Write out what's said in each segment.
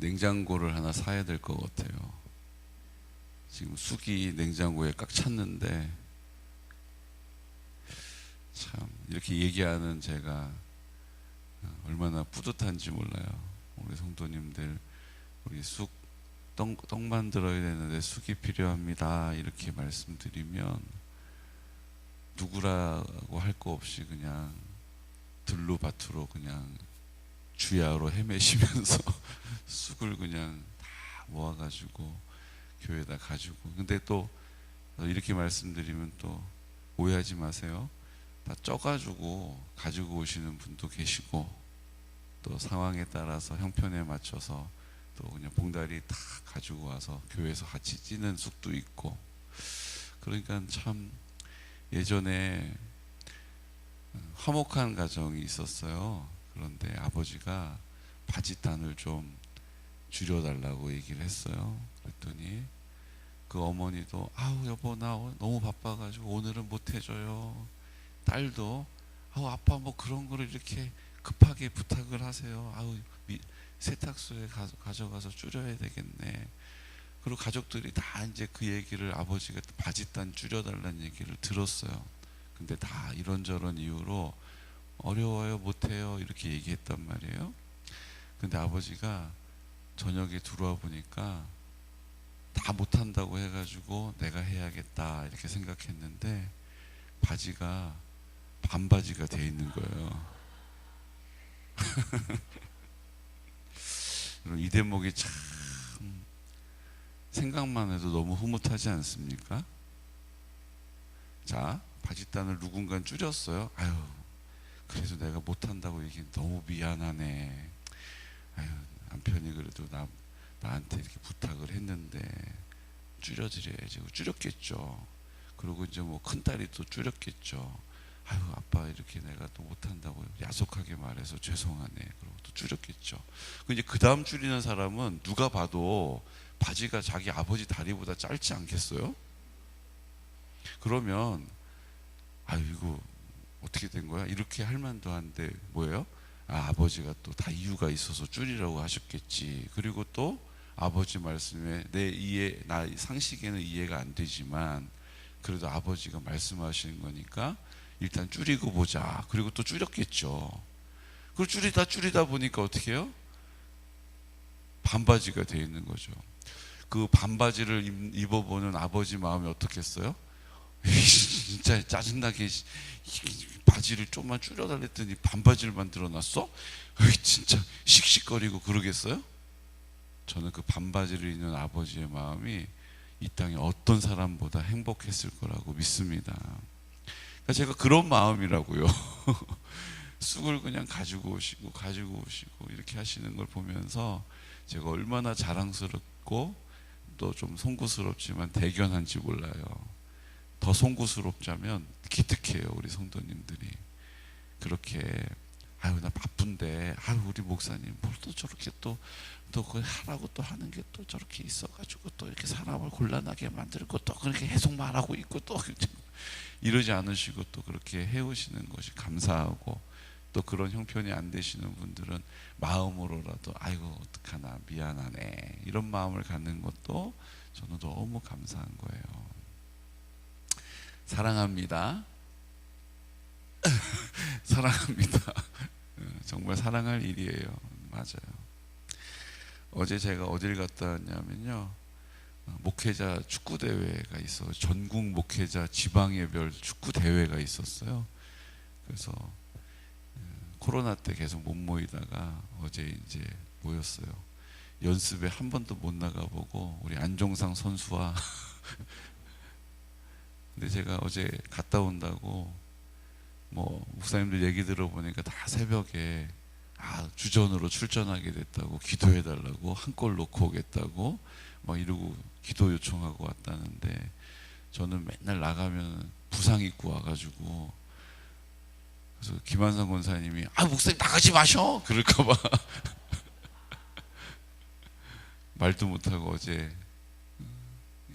냉장고를 하나 사야 될 것 같아요. 지금 쑥이 냉장고에 꽉 찼는데 참 이렇게 얘기하는 제가 얼마나 뿌듯한지 몰라요. 우리 성도님들, 우리 떡 만들어야 되는데 쑥이 필요합니다 이렇게 말씀드리면 누구라고 할 거 없이 그냥 들로 밭으로 그냥 주야로 헤매시면서 쑥을 그냥 다 모아가지고 교회에다 가지고, 근데 또 이렇게 말씀드리면 또 오해하지 마세요. 다 쪄가지고 가지고 오시는 분도 계시고, 또 상황에 따라서 형편에 맞춰서 또 그냥 봉다리 다 가지고 와서 교회에서 같이 찌는 쑥도 있고. 그러니까 참 예전에 화목한 가정이 있었어요. 그런데 아버지가 바짓단을 좀 줄여달라고 얘기를 했어요. 그랬더니 그 어머니도 아우 여보 나 너무 바빠가지고 오늘은 못 해줘요. 딸도 아우 아빠 뭐 그런 거를 이렇게 급하게 부탁을 하세요. 아우 세탁소에 가져가서 줄여야 되겠네. 그리고 가족들이 다 이제 그 얘기를, 아버지가 바짓단 줄여달라는 얘기를 들었어요. 근데 다 이런저런 이유로 어려워요, 못해요 이렇게 얘기했단 말이에요. 근데 아버지가 저녁에 들어와 보니까 다 못한다고 해가지고 내가 해야겠다 이렇게 생각했는데 바지가 반바지가 돼 있는 거예요. 이 대목이 참 생각만 해도 너무 흐뭇하지 않습니까? 자, 바짓단을 누군가 줄였어요. 아유, 그래서 내가 못한다고 얘기해 너무 미안하네. 아유, 남편이 그래도 나한테 이렇게 부탁을 했는데 줄여드려야지. 줄였겠죠. 그리고 이제 뭐 큰딸이 또 줄였겠죠. 아유 아빠 이렇게 내가 또 못한다고 야속하게 말해서 죄송하네. 그리고 또 줄였겠죠. 근데 그 다음 줄이는 사람은 누가 봐도 바지가 자기 아버지 다리보다 짧지 않겠어요? 그러면 아유 이거 어떻게 된 거야? 이렇게 할 만도 한데 뭐예요? 아버지가 또 다 이유가 있어서 줄이라고 하셨겠지. 그리고 또 아버지 말씀에 나 상식에는 이해가 안 되지만 그래도 아버지가 말씀하시는 거니까 일단 줄이고 보자. 그리고 또 줄였겠죠. 그리고 줄이다 보니까 어떻게 해요? 반바지가 되어 있는 거죠. 그 반바지를 입어보는 아버지 마음이 어떻겠어요? 진짜 짜증나게 바지를 좀만 줄여달랬더니 반바지를 만들어놨어? 진짜 씩씩거리고 그러겠어요? 저는 그 반바지를 입는 아버지의 마음이 이 땅에 어떤 사람보다 행복했을 거라고 믿습니다. 그러니까 제가 그런 마음이라고요. 쑥을 그냥 가지고 오시고 이렇게 하시는 걸 보면서 제가 얼마나 자랑스럽고 또 좀 송구스럽지만 대견한지 몰라요. 더 송구스럽자면 기특해요. 우리 성도님들이 그렇게 아유 나 바쁜데 아유 우리 목사님 뭘 또 저렇게 또 그걸 하라고 또 하는 게 또 저렇게 있어가지고 또 이렇게 사람을 곤란하게 만들고 또 그렇게 계속 말하고 있고 또 이러지 않으시고 또 그렇게 해오시는 것이 감사하고, 또 그런 형편이 안 되시는 분들은 마음으로라도 아이고 어떡하나 미안하네 이런 마음을 갖는 것도 저는 너무 감사한 거예요. 사랑합니다. 사랑합니다. 정말 사랑할 일이에요. 맞아요. 어제 제가 어딜 갔다 왔냐면요, 목회자 축구 대회가 있어. 전국 목회자 지방예별 축구 대회가 있었어요. 그래서 코로나 때 계속 못 모이다가 어제 이제 모였어요. 연습에 한 번도 못 나가보고 우리 안종상 선수와 근데 제가 어제 갔다 온다고 뭐 목사님들 얘기 들어보니까 다 새벽에 주전으로 출전하게 됐다고, 기도해달라고, 한 골 넣고 오겠다고 막 이러고 기도 요청하고 왔다는데, 저는 맨날 나가면 부상 입고 와가지고, 그래서 김한상 권사님이 목사님 나가지 마셔 그럴까봐 말도 못하고 어제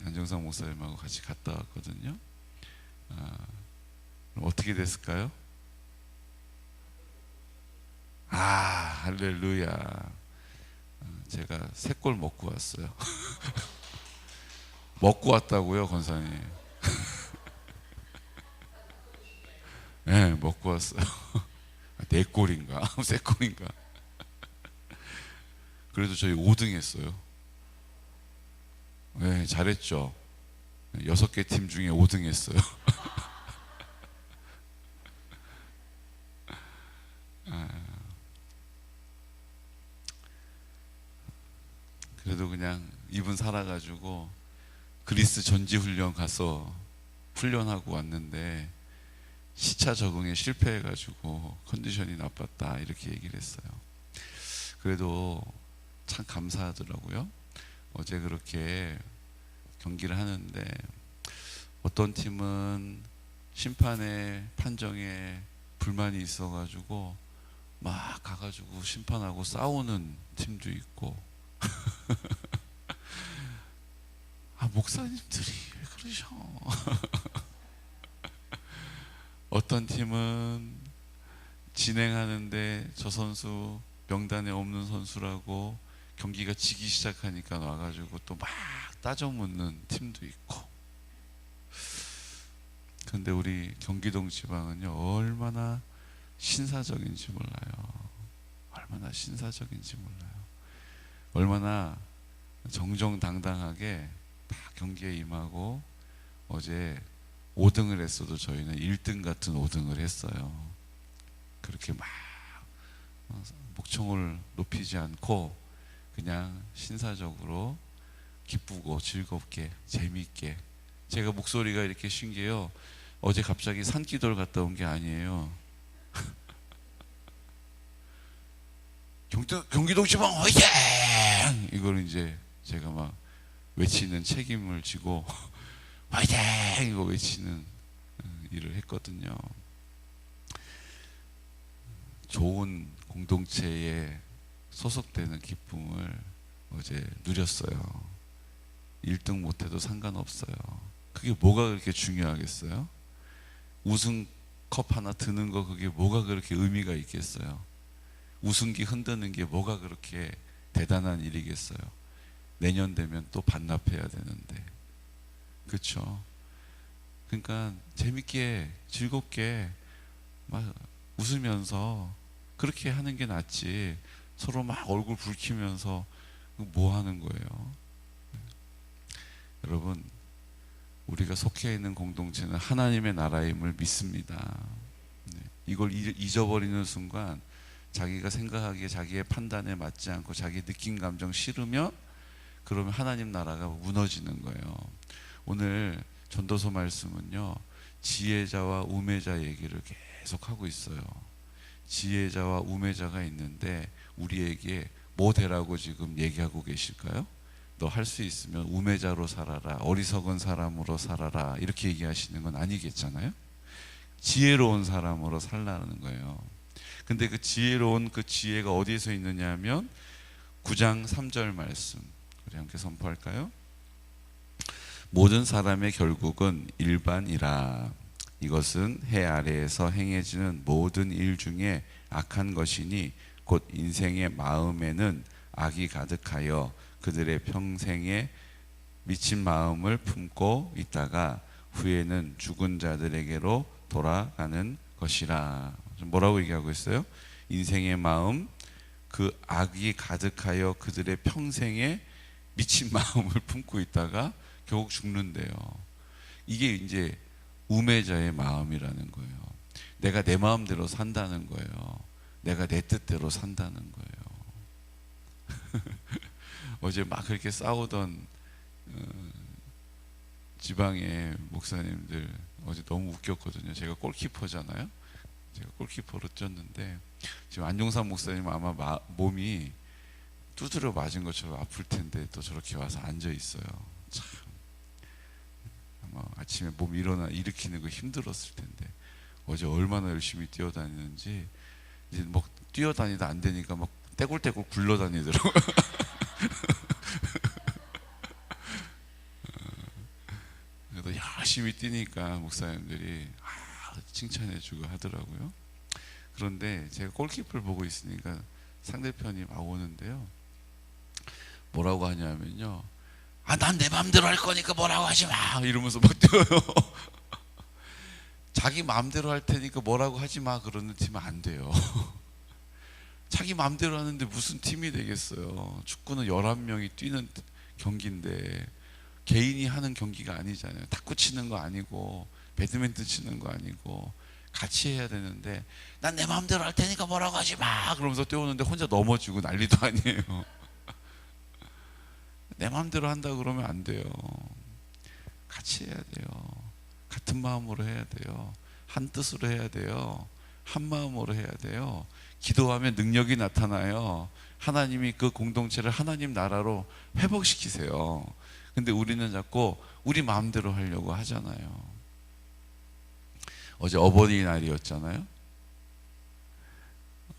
안정상 목사님하고 같이 갔다 왔거든요. 어떻게 됐을까요? 할렐루야. 제가 3골 먹고 왔어요. 먹고 왔다고요, 권사님? 네, 먹고 왔어요. 4골인가? 3골인가? 그래도 저희 5등 했어요. 네, 잘했죠. 6개 팀 중에 5등 했어요. 그래도 그냥 이분 살아가지고 그리스 전지훈련 가서 훈련하고 왔는데 시차 적응에 실패해가지고 컨디션이 나빴다 이렇게 얘기를 했어요. 그래도 참 감사하더라고요. 어제 그렇게 경기를 하는데 어떤 팀은 심판의 판정에 불만이 있어가지고 막 가가지고 심판하고 싸우는 팀도 있고 아, 목사님들이 왜 그러셔? 어떤 팀은 진행하는데 저 선수 명단에 없는 선수라고 경기가 지기 시작하니까 와가지고 또 막 따져 묻는 팀도 있고. 근데 우리 경기동 지방은요 얼마나 신사적인지 몰라요. 얼마나 신사적인지 몰라요. 얼마나 정정당당하게 다 경기에 임하고 어제 5등을 했어도 저희는 1등 같은 5등을 했어요. 그렇게 막 목청을 높이지 않고 그냥 신사적으로 기쁘고 즐겁게 재미있게. 제가 목소리가 이렇게 쉰 게요 어제 갑자기 산기도를 갔다 온 게 아니에요. 경기도지방 화이팅! 이걸 이제 제가 막 외치는 책임을 지고 화이팅! 이거 외치는 일을 했거든요. 좋은 공동체에 소속되는 기쁨을 어제 누렸어요. 1등 못해도 상관없어요. 그게 뭐가 그렇게 중요하겠어요? 우승컵 하나 드는 거 그게 뭐가 그렇게 의미가 있겠어요? 우승기 흔드는 게 뭐가 그렇게 대단한 일이겠어요? 내년 되면 또 반납해야 되는데. 그렇죠? 그러니까 재밌게 즐겁게 막 웃으면서 그렇게 하는 게 낫지 서로 막 얼굴 붉히면서 뭐 하는 거예요? 여러분 우리가 속해 있는 공동체는 하나님의 나라임을 믿습니다. 이걸 잊어버리는 순간 자기가 생각하기에 자기의 판단에 맞지 않고 자기 느낀 감정 싫으면 그러면 하나님 나라가 무너지는 거예요. 오늘 전도서 말씀은요 지혜자와 우매자 얘기를 계속 하고 있어요. 지혜자와 우매자가 있는데 우리에게 뭐 되라고 지금 얘기하고 계실까요? 너 할 수 있으면 우매자로 살아라, 어리석은 사람으로 살아라 이렇게 얘기하시는 건 아니겠잖아요. 지혜로운 사람으로 살라는 거예요. 근데 그 지혜로운 그 지혜가 어디에서 있느냐 하면 9장 3절 말씀 우리 함께 선포할까요? 모든 사람의 결국은 일반이라. 이것은 해 아래에서 행해지는 모든 일 중에 악한 것이니 곧 인생의 마음에는 악이 가득하여 그들의 평생에 미친 마음을 품고 있다가 후에는 죽은 자들에게로 돌아가는 것이라. 뭐라고 얘기하고 있어요? 인생의 마음, 그 악이 가득하여 그들의 평생에 미친 마음을 품고 있다가 결국 죽는데요. 이게 이제 우매자의 마음이라는 거예요. 내가 내 마음대로 산다는 거예요. 내가 내 뜻대로 산다는 거예요. 어제 막 그렇게 싸우던 지방의 목사님들 어제 너무 웃겼거든요. 제가 골키퍼잖아요. 제가 골키퍼로 뛰었는데 지금 안종삼 목사님 아마 몸이 두드려 맞은 것처럼 아플 텐데 또 저렇게 와서 앉아 있어요. 참 아마 아침에 몸 일으키는 거 힘들었을 텐데 어제 얼마나 열심히 뛰어다니는지 이제 막 뛰어다니다 안 되니까 막 떼굴떼굴 굴러다니더라고요. 그래도 열심히 뛰니까 목사님들이 칭찬해주고 하더라고요. 그런데 제가 골키퍼를 보고 있으니까 상대편이 막 오는데요. 뭐라고 하냐면요, 아, 난 내 마음대로 할 거니까 뭐라고 하지 마 이러면서 막 뛰어요. 자기 마음대로 할 테니까 뭐라고 하지 마 그러는 팀은 안 돼요. 자기 마음대로 하는데 무슨 팀이 되겠어요. 축구는 11명이 뛰는 경기인데 개인이 하는 경기가 아니잖아요. 탁구 치는 거 아니고 배드민턴 치는 거 아니고 같이 해야 되는데, 난 내 마음대로 할 테니까 뭐라고 하지 마 그러면서 뛰어오는데 혼자 넘어지고 난리도 아니에요. 내 마음대로 한다 그러면 안 돼요. 같이 해야 돼요. 같은 마음으로 해야 돼요. 한 뜻으로 해야 돼요. 한 마음으로 해야 돼요. 기도하면 능력이 나타나요. 하나님이 그 공동체를 하나님 나라로 회복시키세요. 근데 우리는 자꾸 우리 마음대로 하려고 하잖아요. 어제 어버이날이었잖아요.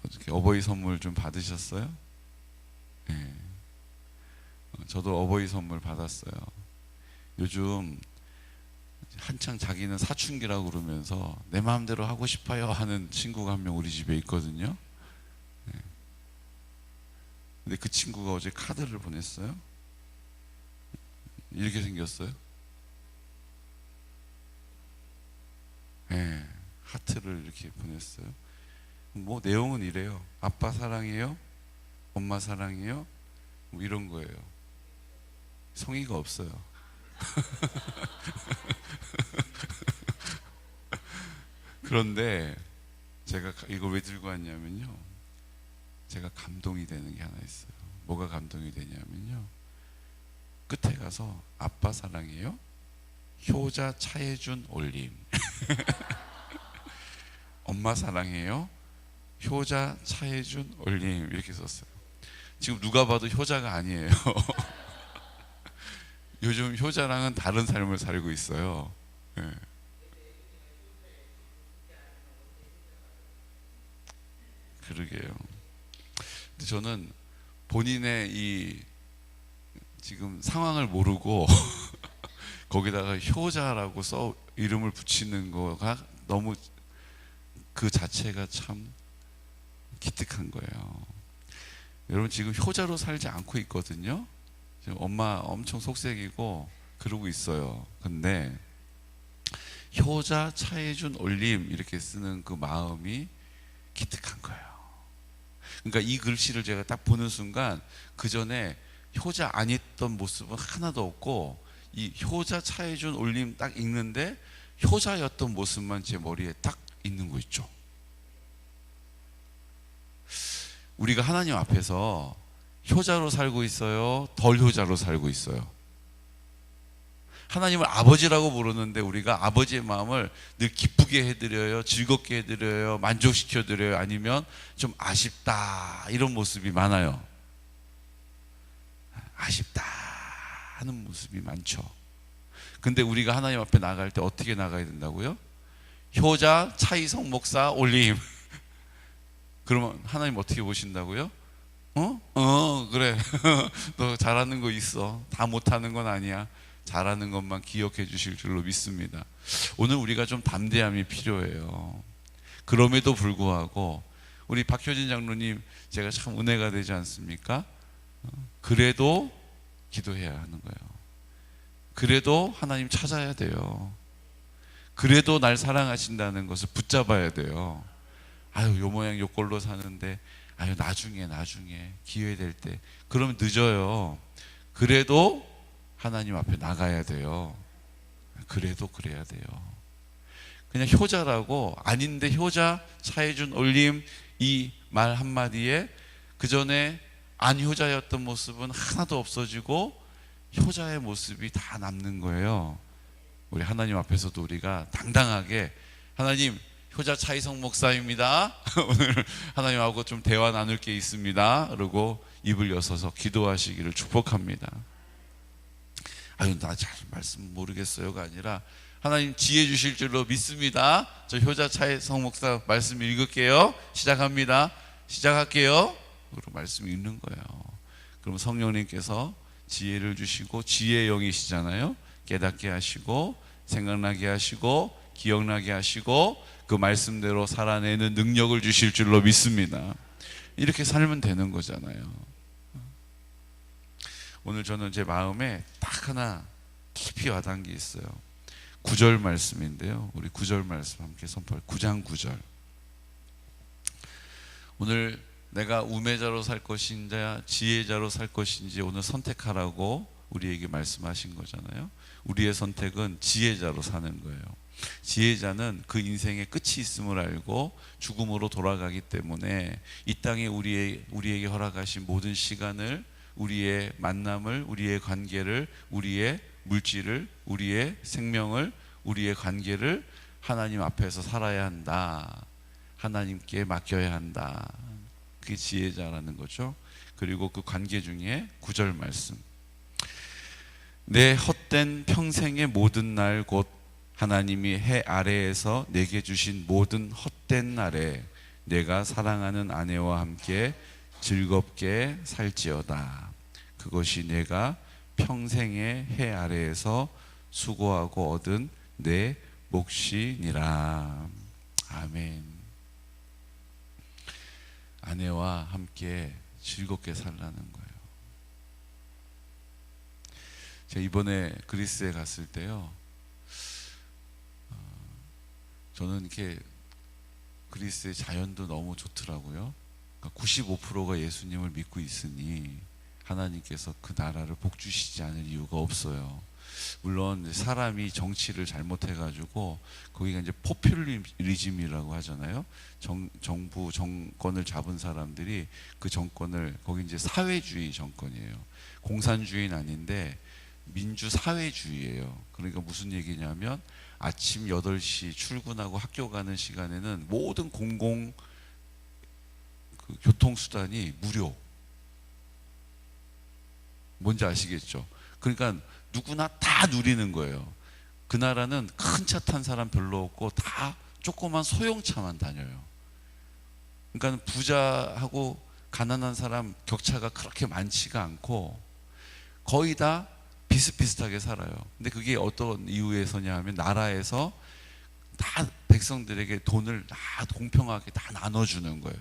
어저께 어버이 선물 좀 받으셨어요? 네. 저도 어버이 선물 받았어요. 요즘 한창 자기는 사춘기라고 그러면서 내 마음대로 하고 싶어요 하는 친구가 한 명 우리 집에 있거든요. 네. 근데 그 친구가 어제 카드를 보냈어요. 이렇게 생겼어요. 네. 하트를 이렇게 보냈어요. 뭐 내용은 이래요. 아빠 사랑해요, 엄마 사랑해요, 뭐 이런 거예요. 성의가 없어요. 그런데 제가 이걸 왜 들고 왔냐면요, 제가 감동이 되는 게 하나 있어요. 뭐가 감동이 되냐면요, 끝에 가서 아빠 사랑해요, 효자 차혜준 올림. 엄마 사랑해요, 효자 차혜준 올림 이렇게 썼어요. 지금 누가 봐도 효자가 아니에요. 요즘 효자랑은 다른 삶을 살고 있어요. 네. 그러게요. 근데 저는 본인의 이 지금 상황을 모르고 거기다가 효자라고 써 이름을 붙이는 거가 너무, 그 자체가 참 기특한 거예요. 여러분 지금 효자로 살지 않고 있거든요. 지금 엄마 엄청 속색이고 그러고 있어요. 근데 효자 차혜준 올림 이렇게 쓰는 그 마음이 기특한 거예요. 그러니까 이 글씨를 제가 딱 보는 순간 그 전에 효자 아니었던 모습은 하나도 없고, 이 효자 차혜준 올림 딱 읽는데 효자였던 모습만 제 머리에 딱 있는 거 있죠. 우리가 하나님 앞에서 효자로 살고 있어요, 덜 효자로 살고 있어요? 하나님을 아버지라고 부르는데 우리가 아버지의 마음을 늘 기쁘게 해드려요, 즐겁게 해드려요, 만족시켜드려요, 아니면 좀 아쉽다 이런 모습이 많아요. 아쉽다 하는 모습이 많죠. 근데 우리가 하나님 앞에 나갈 때 어떻게 나가야 된다고요? 효자 차이성 목사 올림. 그러면 하나님 어떻게 보신다고요? 그래. 너 잘하는 거 있어. 다 못하는 건 아니야. 잘하는 것만 기억해 주실 줄로 믿습니다. 오늘 우리가 좀 담대함이 필요해요. 그럼에도 불구하고 우리 박효진 장로님, 제가 참 은혜가 되지 않습니까? 그래도 기도해야 하는 거예요. 그래도 하나님 찾아야 돼요. 그래도 날 사랑하신다는 것을 붙잡아야 돼요. 아유, 요 모양 요 꼴로 사는데, 아유, 나중에 기회 될 때. 그러면 늦어요. 그래도 하나님 앞에 나가야 돼요. 그래도 그래야 돼요. 그냥 효자라고, 아닌데 효자 차혜준 올림 이 말 한마디에 그 전에 안 효자였던 모습은 하나도 없어지고 효자의 모습이 다 남는 거예요. 우리 하나님 앞에서도 우리가 당당하게, 하나님, 효자 차이성 목사입니다. 오늘 하나님하고 좀 대화 나눌 게 있습니다. 그리고 입을 여서서 기도하시기를 축복합니다. 아유, 나 잘 말씀 모르겠어요가 아니라, 하나님 지혜 주실 줄로 믿습니다. 저 효자 차이성 목사 말씀 읽을게요. 시작합니다. 시작할게요. 그리고 말씀 읽는 거예요. 그럼 성령님께서 지혜를 주시고, 지혜의 영이시잖아요. 깨닫게 하시고, 생각나게 하시고, 기억나게 하시고, 그 말씀대로 살아내는 능력을 주실 줄로 믿습니다. 이렇게 살면 되는 거잖아요. 오늘 저는 제 마음에 딱 하나 깊이 와닿은 게 있어요. 9절 말씀인데요. 우리 9절 말씀 함께 선포할 9장 9절. 오늘 내가 우매자로 살 것인지 지혜자로 살 것인지 오늘 선택하라고 우리에게 말씀하신 거잖아요. 우리의 선택은 지혜자로 사는 거예요. 지혜자는 그 인생의 끝이 있음을 알고 죽음으로 돌아가기 때문에 이 땅에 우리에게 허락하신 모든 시간을, 우리의 만남을, 우리의 관계를, 우리의 물질을, 우리의 생명을, 우리의 관계를 하나님 앞에서 살아야 한다. 하나님께 맡겨야 한다. 그게 지혜자라는 거죠. 그리고 그 관계 중에 9절 말씀. 내 헛된 평생의 모든 날 곧 하나님이 해 아래에서 내게 주신 모든 헛된 날에 내가 사랑하는 아내와 함께 즐겁게 살지어다. 그것이 내가 평생의 해 아래에서 수고하고 얻은 내 몫이니라. 아멘. 아내와 함께 즐겁게 살라는 거예요. 제가 이번에 그리스에 갔을 때요, 저는 이렇게 그리스의 자연도 너무 좋더라고요. 그러니까 95%가 예수님을 믿고 있으니 하나님께서 그 나라를 복주시지 않을 이유가 없어요. 물론 사람이 정치를 잘못해가지고 거기가 이제 포퓰리즘이라고 하잖아요. 정부 정권을 잡은 사람들이 그 정권을, 거기 이제 사회주의 정권이에요. 공산주의는 아닌데 민주사회주의예요. 그러니까 무슨 얘기냐면 아침 8시 출근하고 학교 가는 시간에는 모든 공공 그 교통수단이 무료. 뭔지 아시겠죠? 그러니까 누구나 다 누리는 거예요. 그 나라는 큰 차 탄 사람 별로 없고 다 조그만 소형차만 다녀요. 그러니까 부자하고 가난한 사람 격차가 그렇게 많지가 않고 거의 다 비슷비슷하게 살아요. 근데 그게 어떤 이유에서냐 하면 나라에서 다 백성들에게 돈을 다 공평하게 다 나눠주는 거예요.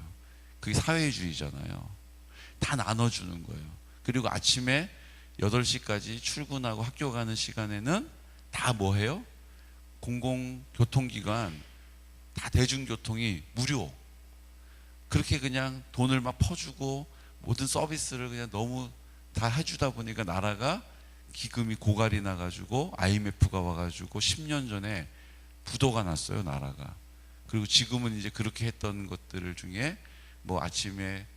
그게 사회주의잖아요. 다 나눠주는 거예요. 그리고 아침에 8시까지 출근하고 학교 가는 시간에는 다 뭐 해요? 공공교통기관, 다 대중교통이 무료. 그렇게 그냥 돈을 막 퍼주고 모든 서비스를 그냥 너무 다 해주다 보니까 나라가 기금이 고갈이 나가지고 IMF가 와가지고 10년 전에 부도가 났어요, 나라가. 그리고 지금은 이제 그렇게 했던 것들 중에 뭐 아침에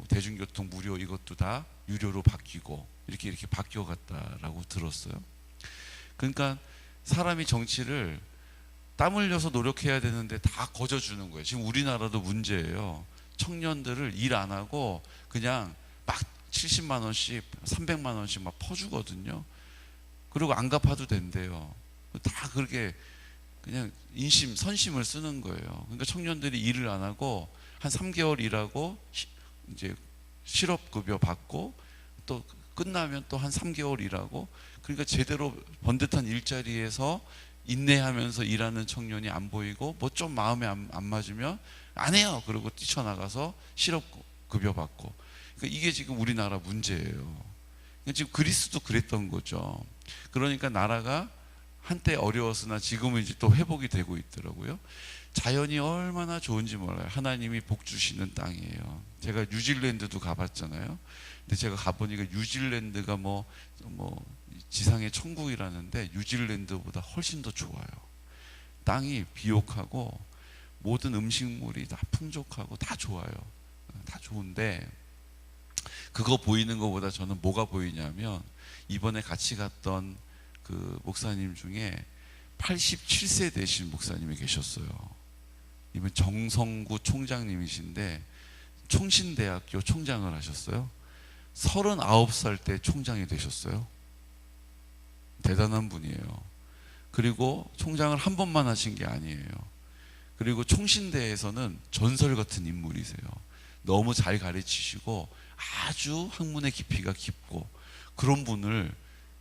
대중교통 무료 이것도 다 유료로 바뀌고 이렇게 바뀌어갔다라고 들었어요. 그러니까 사람이 정치를 땀 흘려서 노력해야 되는데 다 거저주는 거예요. 지금 우리나라도 문제예요. 청년들을 일 안 하고 그냥 막 70만 원씩 300만 원씩 막 퍼주거든요. 그리고 안 갚아도 된대요. 다 그렇게 그냥 선심을 쓰는 거예요. 그러니까 청년들이 일을 안 하고 한 3개월 일하고 이제 실업급여 받고 또 끝나면 또 한 3개월 일하고, 그러니까 제대로 번듯한 일자리에서 인내하면서 일하는 청년이 안 보이고 뭐 좀 마음에 안 맞으면 안 해요. 그러고 뛰쳐나가서 실업급여 받고. 그러니까 이게 지금 우리나라 문제예요. 그러니까 지금 그리스도 그랬던 거죠. 그러니까 나라가 한때 어려웠으나 지금은 이제 또 회복이 되고 있더라고요. 자연이 얼마나 좋은지 몰라요. 하나님이 복 주시는 땅이에요. 제가 뉴질랜드도 가봤잖아요. 근데 제가 가보니까 뉴질랜드가 뭐 지상의 천국이라는데 뉴질랜드보다 훨씬 더 좋아요. 땅이 비옥하고 모든 음식물이 다 풍족하고 다 좋아요. 다 좋은데 그거 보이는 것보다 저는 뭐가 보이냐면 이번에 같이 갔던 그 목사님 중에 87세 되신 목사님이 계셨어요. 이분 정성구 총장님이신데 총신대학교 총장을 하셨어요. 39살 때 총장이 되셨어요. 대단한 분이에요. 그리고 총장을 한 번만 하신 게 아니에요. 그리고 총신대에서는 전설 같은 인물이세요. 너무 잘 가르치시고 아주 학문의 깊이가 깊고 그런 분을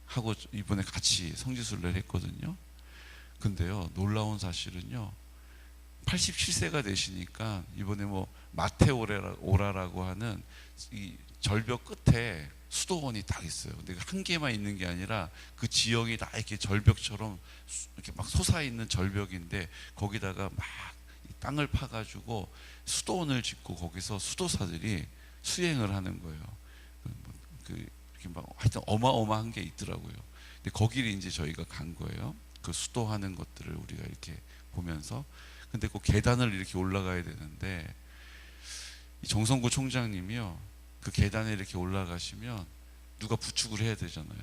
하고 이번에 같이 성지순례를 했거든요. 근데요, 놀라운 사실은요, 87세가 되시니까 이번에 뭐 마테오라라고 하는 이 절벽 끝에 수도원이 딱 있어요. 근데 한 개만 있는 게 아니라 그 지역이 다 이렇게 절벽처럼 이렇게 막 솟아있는 절벽인데 거기다가 막 땅을 파가지고 수도원을 짓고 거기서 수도사들이 수행을 하는 거예요. 이렇게 막 하여튼 어마어마한 게 있더라고요. 근데 거기를 이제 저희가 간 거예요. 그 수도하는 것들을 우리가 이렇게 보면서. 근데 그 계단을 이렇게 올라가야 되는데 이 정성구 총장님이요, 그 계단에 이렇게 올라가시면 누가 부축을 해야 되잖아요.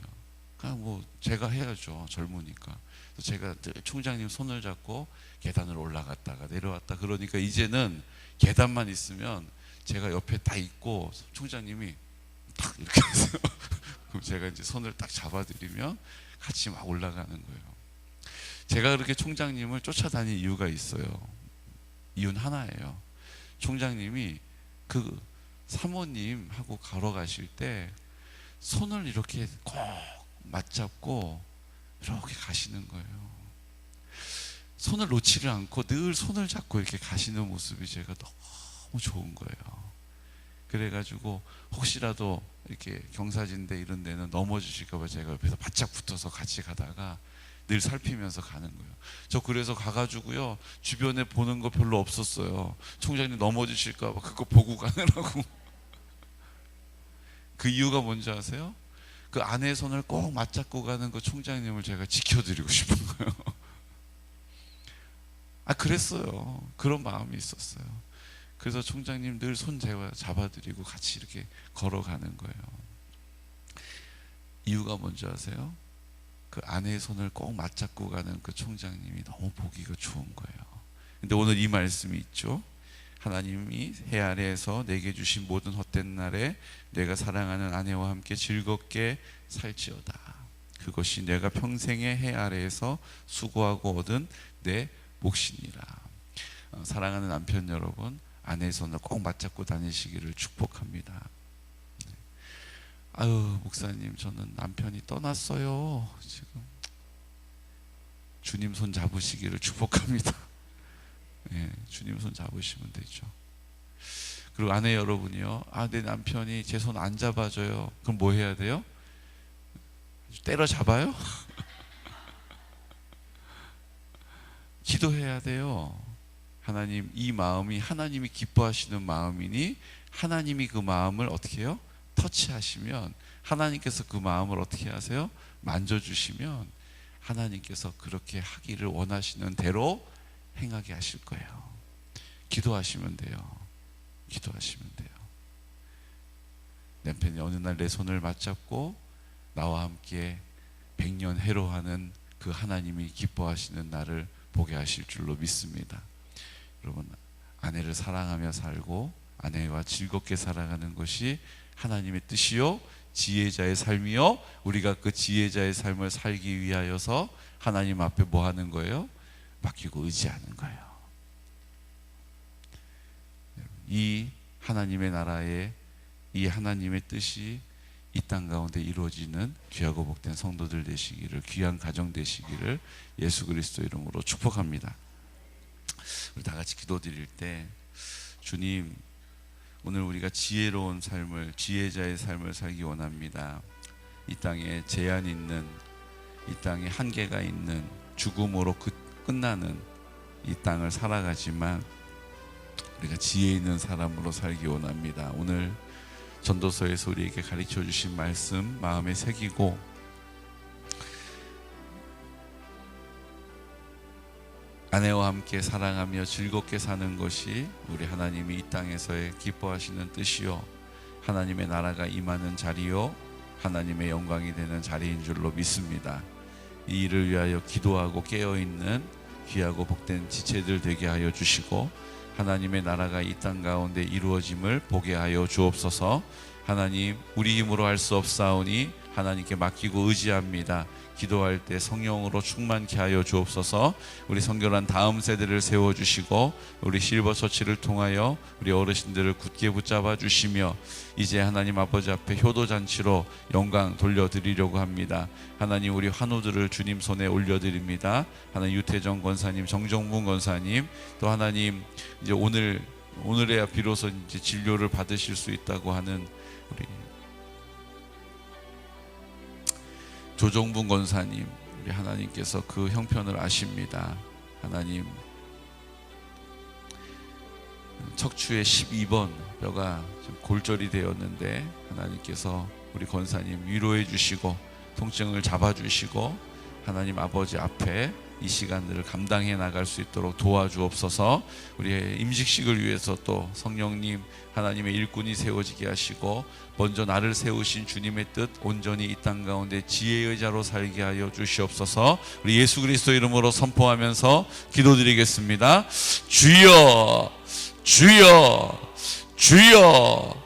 그냥 뭐 제가 해야죠, 젊으니까. 그래서 제가 늘 총장님 손을 잡고 계단을 올라갔다가 내려왔다. 그러니까 이제는 계단만 있으면 제가 옆에 딱 있고 총장님이 딱 이렇게 해서 그럼 제가 이제 손을 딱 잡아드리면 같이 막 올라가는 거예요. 제가 그렇게 총장님을 쫓아다닌 이유가 있어요. 이유는 하나예요. 총장님이 그 사모님하고 걸어가실 때 손을 이렇게 꼭 맞잡고 이렇게 가시는 거예요. 손을 놓지를 않고 늘 손을 잡고 이렇게 가시는 모습이 제가 너무 좋은 거예요. 그래가지고 혹시라도 이렇게 경사진대 이런 데는 넘어지실까 봐 제가 옆에서 바짝 붙어서 같이 가다가 늘 살피면서 가는 거예요. 저 그래서 가가지고요, 주변에 보는 거 별로 없었어요. 총장님 넘어지실까 봐 그거 보고 가느라고. 그 이유가 뭔지 아세요? 그 아내의 손을 꼭 맞잡고 가는 그 총장님을 제가 지켜드리고 싶은 거예요. 그랬어요. 그런 마음이 있었어요. 그래서 총장님 늘 손 잡아드리고 같이 이렇게 걸어가는 거예요. 이유가 뭔지 아세요? 그 아내의 손을 꼭 맞잡고 가는 그 총장님이 너무 보기가 좋은 거예요. 근데 오늘 이 말씀이 있죠. 하나님이 해 아래에서 내게 주신 모든 헛된 날에 내가 사랑하는 아내와 함께 즐겁게 살지어다. 그것이 내가 평생의 해 아래에서 수고하고 얻은 내 몫이니라. 사랑하는 남편 여러분, 아내의 손을 꼭 맞잡고 다니시기를 축복합니다. 아유, 목사님, 저는 남편이 떠났어요. 지금 주님 손 잡으시기를 축복합니다. 네, 주님 손 잡으시면 되죠. 그리고 아내 여러분이요, 내 남편이 제 손 안 잡아줘요. 그럼 뭐 해야 돼요? 때려잡아요? 기도해야 돼요. 하나님, 이 마음이 하나님이 기뻐하시는 마음이니 하나님이 그 마음을 어떻게 해요? 터치하시면 하나님께서 그 마음을 어떻게 하세요? 만져주시면 하나님께서 그렇게 하기를 원하시는 대로 행하게 하실 거예요. 기도하시면 돼요. 기도하시면 돼요. 남편이 어느 날 내 손을 맞잡고 나와 함께 백년 해로하는 그 하나님이 기뻐하시는 날을 보게 하실 줄로 믿습니다. 여러분, 아내를 사랑하며 살고 아내와 즐겁게 살아가는 것이 하나님의 뜻이요 지혜자의 삶이요, 우리가 그 지혜자의 삶을 살기 위하여서 하나님 앞에 뭐 하는 거예요? 맡기고 의지하는 거예요. 이 하나님의 나라에 이 하나님의 뜻이 이 땅 가운데 이루어지는 귀하고 복된 성도들 되시기를, 귀한 가정 되시기를 예수 그리스도 이름으로 축복합니다. 우리 다 같이 기도드릴 때, 주님, 오늘 우리가 지혜로운 삶을, 지혜자의 삶을 살기 원합니다. 이 땅에 제한 있는, 이 땅에 한계가 있는, 죽음으로 끝나는 이 땅을 살아가지만 우리가 지혜 있는 사람으로 살기 원합니다. 오늘 전도서에서 우리에게 가르쳐 주신 말씀 마음에 새기고 아내와 함께 사랑하며 즐겁게 사는 것이 우리 하나님이 이 땅에서의 기뻐하시는 뜻이요 하나님의 나라가 임하는 자리요 하나님의 영광이 되는 자리인 줄로 믿습니다. 이 일을 위하여 기도하고 깨어있는 귀하고 복된 지체들 되게 하여 주시고 하나님의 나라가 이 땅 가운데 이루어짐을 보게 하여 주옵소서. 하나님, 우리 힘으로 할 수 없사오니 하나님께 맡기고 의지합니다. 기도할 때 성령으로 충만케 하여 주옵소서. 우리 선교란 다음 세대를 세워주시고 우리 실버처치를 통하여 우리 어르신들을 굳게 붙잡아 주시며 이제 하나님 아버지 앞에 효도잔치로 영광 돌려드리려고 합니다. 하나님, 우리 환우들을 주님 손에 올려드립니다. 하나님, 유태정 권사님, 정정문 권사님, 또 하나님 이제 오늘에야 비로소 이제 진료를 받으실 수 있다고 하는 우리 조정분 권사님, 우리 하나님께서 그 형편을 아십니다. 하나님, 척추의 12번 뼈가 좀 골절이 되었는데 하나님께서 우리 권사님 위로해 주시고 통증을 잡아 주시고 하나님 아버지 앞에 이 시간들을 감당해 나갈 수 있도록 도와주옵소서. 우리의 임직식을 위해서 또 성령님 하나님의 일꾼이 세워지게 하시고 먼저 나를 세우신 주님의 뜻 온전히 이 땅 가운데 지혜의 자로 살게 하여 주시옵소서. 우리 예수 그리스도 이름으로 선포하면서 기도드리겠습니다. 주여, 주여, 주여.